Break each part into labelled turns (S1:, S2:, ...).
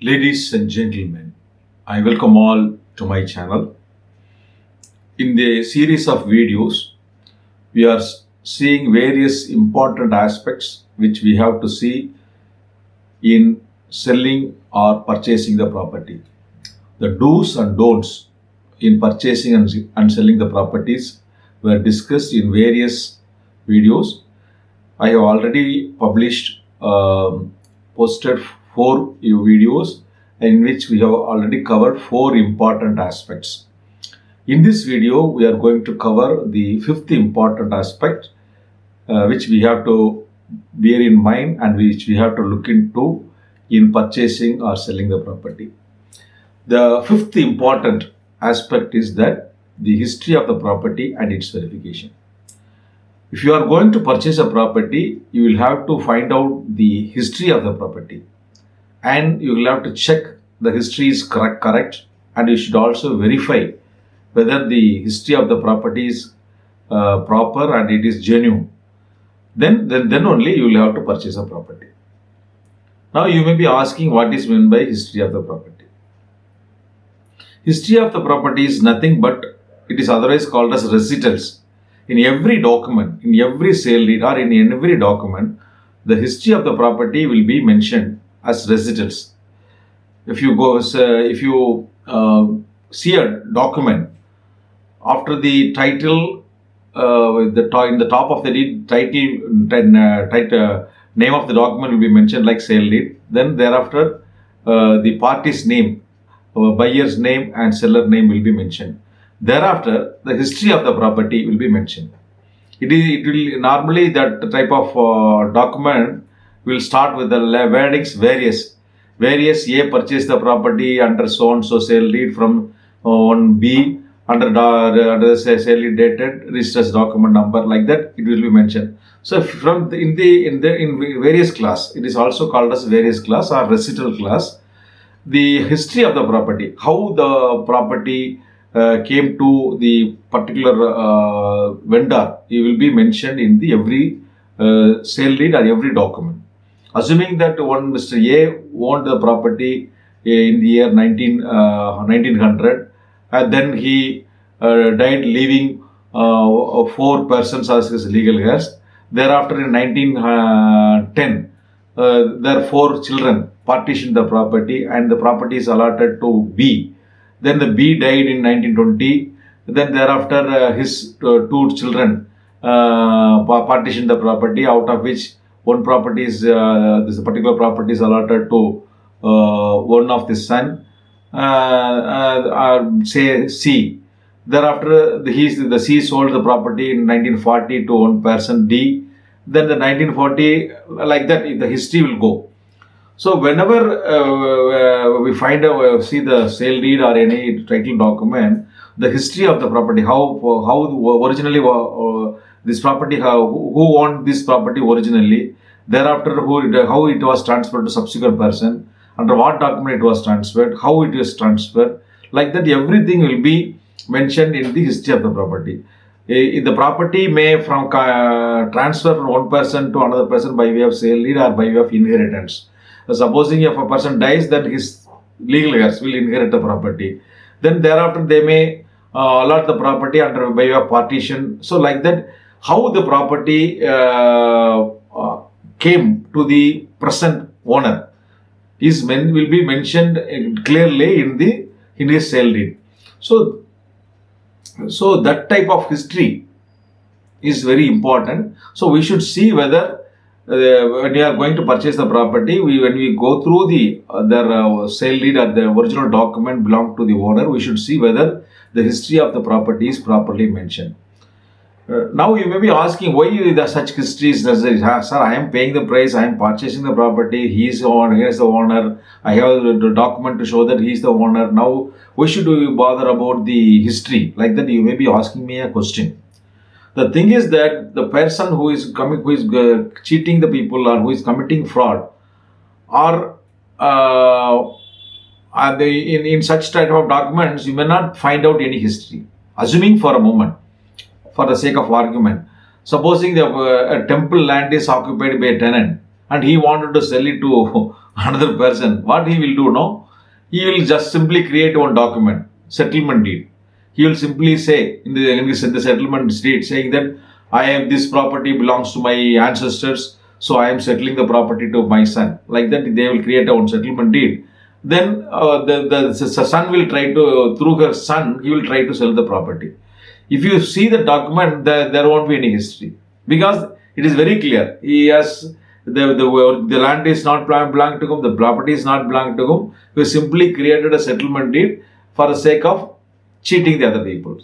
S1: Ladies and gentlemen, I welcome all to my channel. In the series of videos, we are seeing various important aspects which we have to see in selling or purchasing the property. The do's and don'ts in purchasing and selling the properties were discussed in various videos. I have already posted 4 videos in which we have already covered 4 important aspects. In this video, we are going to cover the 5th important aspect which we have to bear in mind and which we have to look into in purchasing or selling the property. The 5th important aspect is that the history of the property and its verification. If you are going to purchase a property, you will have to find out the history of the property and you will have to check the history is correct, and you should also verify whether the history of the property is proper and it is genuine. Then only you will have to purchase a property. Now you may be asking what is meant by history of the property. History of the property is nothing but it is otherwise called as recitals. In every document, in every sale deed or in every document, the history of the property will be mentioned as recitals. If you see a document, after the title, in the top of the deed, name of the document will be mentioned like sale deed. Then thereafter, the party's name, buyer's name and seller name will be mentioned. Thereafter, the history of the property will be mentioned. It will normally that type of document will start with the wordings various. A purchased the property under so and so sale deed from on B under the sale deed dated registers document number, like that it will be mentioned. So from in various class, it is also called as various class or recital class. The history of the property, how the property came to the particular vendor, it will be mentioned in the every sale deed or every document. Assuming that one Mr. A owned the property in the year 1900, and then he died leaving 4 persons as his legal heirs. Thereafter in 1910, there are 4 children partitioned the property and the property is allotted to B. Then the B died in 1920. Then thereafter his 2 children partitioned the property, out of which one property is this particular property is allotted to one of the son, say C. Thereafter the C sold the property in 1940 to one person D. Then the 1940, like that the history will go. So whenever we see the sale deed or any title document, the history of the property, how originally this property, who owned this property originally, thereafter how it was transferred to subsequent person, under what document it was transferred, how it was transferred, like that everything will be mentioned in the history of the property. The property may transfer from one person to another person by way of sale deed or by way of inheritance. Supposing if a person dies, then his legal heirs will inherit the property. Then thereafter they may allot the property under by way of partition. So like that, how the property came to the present owner will be mentioned clearly in his sale deed. So that type of history is very important. So we should see whether when we are going to purchase the property, when we go through their sale deed or the original document belong to the owner, we should see whether the history of the property is properly mentioned. Now you may be asking, why such history is necessary? Sir, I am paying the price, I am purchasing the property, he is the owner, I have the document to show that he is the owner. Now why should we bother about the history? Like that you may be asking me a question. The thing is that the person who is cheating the people or who is committing fraud, or in such type of documents, you may not find out any history. Assuming for a moment, for the sake of argument, supposing a temple land is occupied by a tenant and he wanted to sell it to another person, what he will do now? He will just simply create one document, settlement deed. He will simply say in the settlement deed, saying that I have this property belongs to my ancestors, so I am settling the property to my son. Like that, they will create a one settlement deed. Then the son will try to, through her son, he will try to sell the property. If you see the document, there won't be any history, because it is very clear. He has the land is not belong to him, the property is not belong to him. We simply created a settlement deed for the sake of cheating the other people.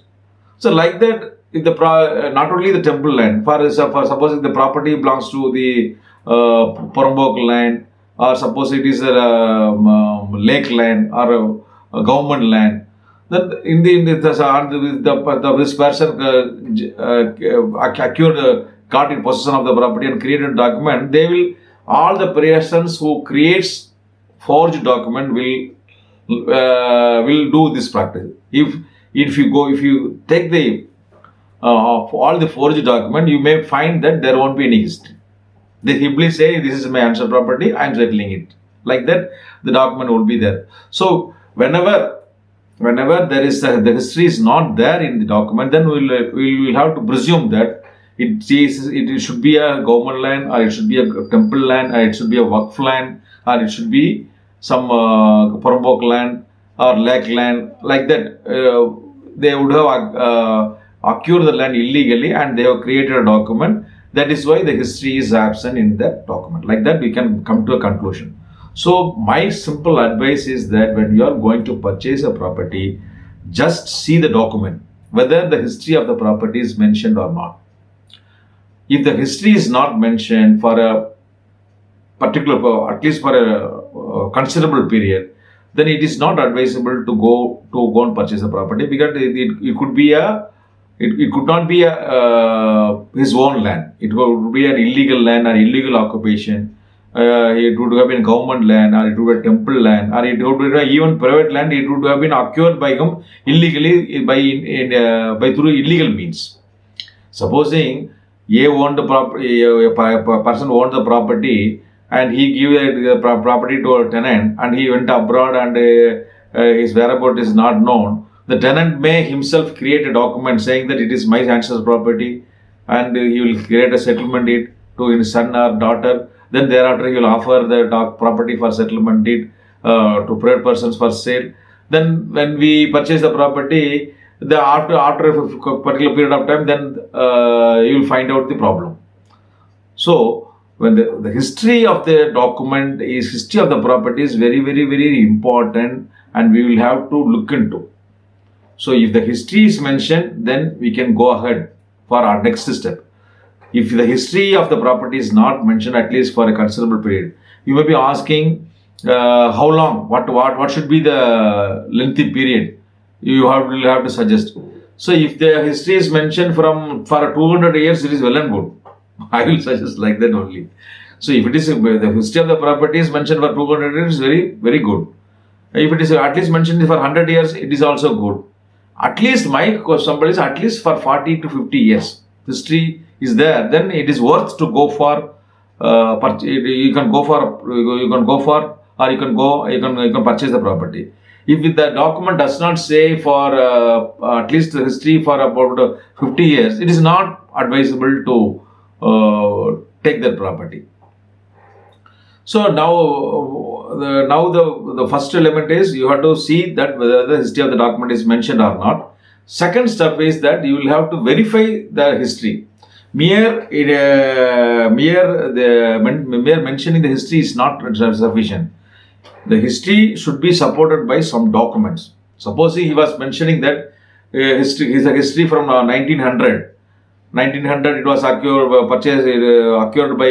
S1: So like that, if not only the temple land, for supposing the property belongs to the Porambok land, or suppose it is a lake land or a government land, that this person got in possession of the property and created a document, all the persons who creates forged document will do this practice. If you take the all the forged document, you may find that there won't be any history. They simply say, this is my ancestral property, I am settling it. Like that, the document will be there. So whenever there is the history is not there in the document, then we will have to presume that it should be a government land, or it should be a temple land, or it should be a Waqf land, or it should be some Porambok land or lake land. Like that, they would have acquired the land illegally and they have created a document. That is why the history is absent in that document. Like that, we can come to a conclusion. So my simple advice is that when you are going to purchase a property, just see the document, whether the history of the property is mentioned or not. If the history is not mentioned for a particular, at least for a considerable period, then it is not advisable to go and purchase a property, because it could be it could not be his own land. It would be an illegal land or illegal occupation. It would have been government land, or it would be temple land, or it would be even private land. It would have been acquired by him illegally by through illegal means. Supposing a person owned the property and he gave the property to a tenant, and he went abroad and his whereabouts is not known. The tenant may himself create a document saying that it is my ancestral property, and he will create a settlement deed to his son or daughter. Then thereafter he will offer the property for settlement deed to private persons for sale. Then when we purchase the property, after a particular period of time, then you will find out the problem. So when the history of the document is, history of the property is very, very, very important, and we will have to look into. So if the history is mentioned, then we can go ahead for our next step. If the history of the property is not mentioned, at least for a considerable period, you may be asking how long, what should be the lengthy period you will have to suggest. So if the history is mentioned for 200 years, it is well and good. I will suggest like that only. So if it is the history of the property is mentioned for 200 years, very, very good. If it is at least mentioned for 100 years, it is also good. At least somebody is at least for 40 to 50 years history is there, then it is worth to go for. You can go for, or you can purchase the property. If the document does not say for at least the history for about 50 years, it is not advisable to take that property. So now the first element is you have to see that whether the history of the document is mentioned or not. Second step is that you will have to verify the history. Mere mentioning the history is not sufficient. The history should be supported by some documents. Suppose he was mentioning that history from 1900. 1900 it was acquired by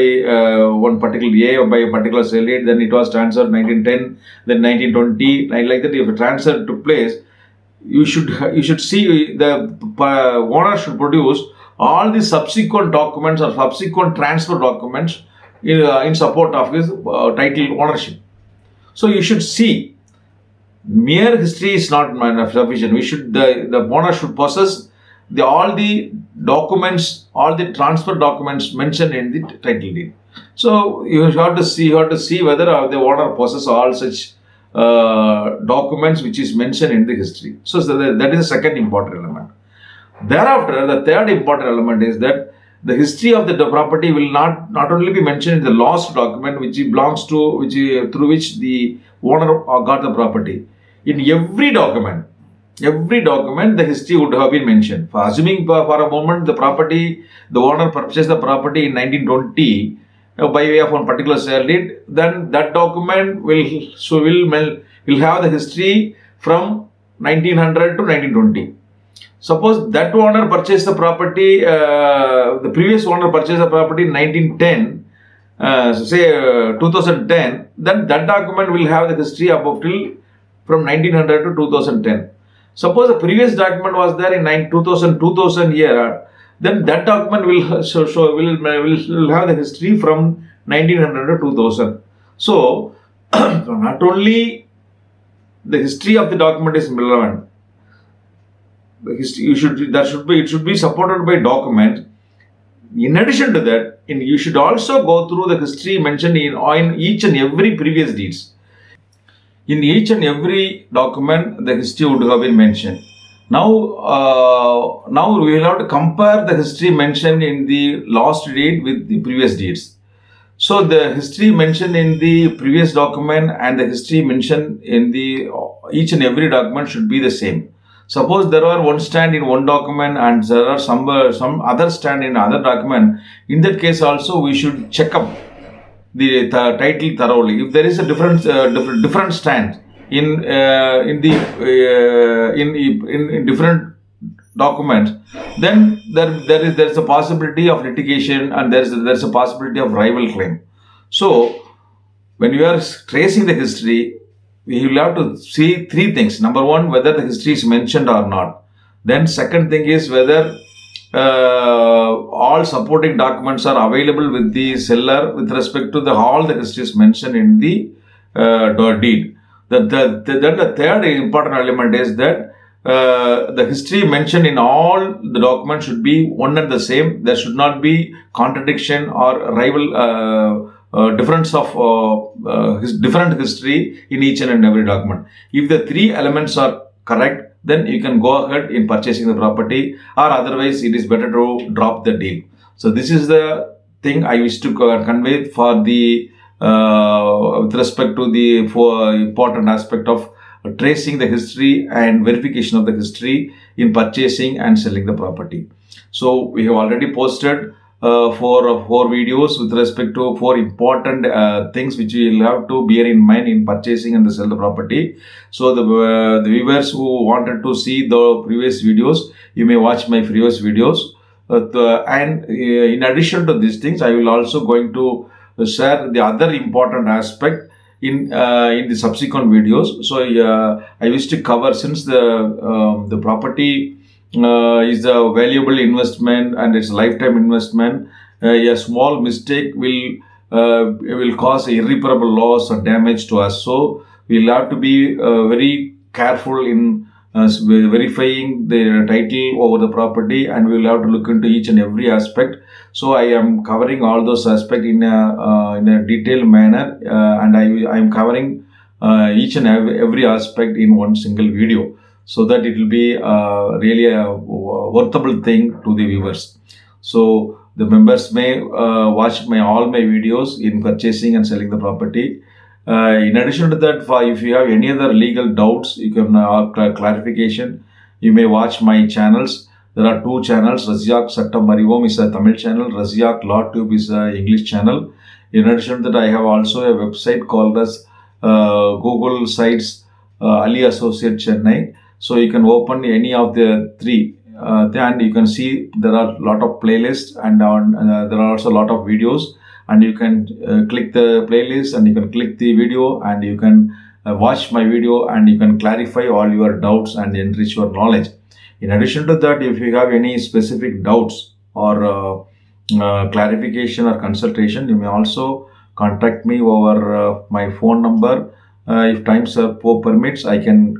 S1: one particular by a particular sale date, then it was transferred 1910, then 1920, like that. If a transfer took place, you should see the owner should produce all the subsequent documents or subsequent transfer documents in support of his title ownership. So you should see. Mere history is not sufficient. The owner should possess all the documents, all the transfer documents mentioned in the title deed. So you have to see whether the owner possesses all such documents which is mentioned in the history. So that is the second important element. Thereafter, the third important element is that the history of the property will not only be mentioned in the last document which belongs to through which the owner got the property. In every document the history would have been mentioned. For assuming for a moment the owner purchased the property in 1920 by way of one particular sale deed, then that document will have the history from 1900 to 1920. Suppose that owner purchased the property, the previous owner purchased the property in 1910, 2010, then that document will have the history above till from 1900 to 2010. Suppose the previous document was there in 2000 year, then that document will have the history from 1900 to 2000. So, not only the history of the document is relevant, it should be supported by document. In addition to that, you should also go through the history mentioned in each and every previous deeds. In each and every document, the history would have been mentioned. Now we will have to compare the history mentioned in the last deed with the previous deeds. So the history mentioned in the previous document and the history mentioned in the each and every document should be the same. Suppose there are one stand in one document and there are some other stand in other document. In that case also we should check up the title thoroughly. If there is a different stand in different documents, then there is a possibility of litigation and there is a possibility of rival claim. So when you are tracing the history, we will have to see three things. Number one, whether the history is mentioned or not. Then second thing is whether all supporting documents are available with the seller with respect to all the history is mentioned in the deed. Then the third important element is that the history mentioned in all the documents should be one and the same. There should not be contradiction or rival difference of different history in each and every document. If the three elements are correct, then you can go ahead in purchasing the property, or otherwise it is better to drop the deal. So this is the thing I wish to convey for the with respect to the important aspect of tracing the history and verification of the history in purchasing and selling the property. So we have already posted four videos with respect to four important things which you will have to bear in mind in purchasing and sell the property. So the viewers who wanted to see the previous videos, you may watch my previous videos. And in addition to these things, I will also going to share the other important aspect in the subsequent videos. So I wish to cover, since the property is a valuable investment and it's a lifetime investment. A small mistake will cause irreparable loss or damage to us. So we'll have to be very careful in verifying the title over the property, and we'll have to look into each and every aspect. So I am covering all those aspects in a detailed manner, and I am covering each and every aspect in one single video, so that it will be really a worthwhile thing to the viewers. So the members may watch all my videos in purchasing and selling the property. In addition to that, if you have any other legal doubts, you can clarification, you may watch my channels. There are two channels. Razyak Sattam Arivom is a Tamil channel. Razyak Law Tube is an English channel. In addition to that, I have also a website called as Google Sites Ali Associate Chennai. So you can open any of the three and you can see there are a lot of playlists, and there are also a lot of videos, and you can click the playlist and you can click the video and you can watch my video and you can clarify all your doubts and enrich your knowledge. In addition to that, if you have any specific doubts or clarification or consultation, you may also contact me over my phone number. If time permits, I can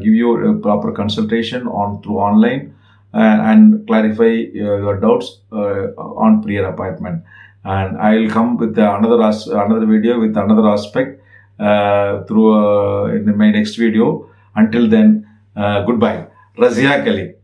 S1: give you a proper consultation through online and clarify your doubts on prior appointment. and I will come with another video with another aspect in my next video. Until then, goodbye. Razia Kali.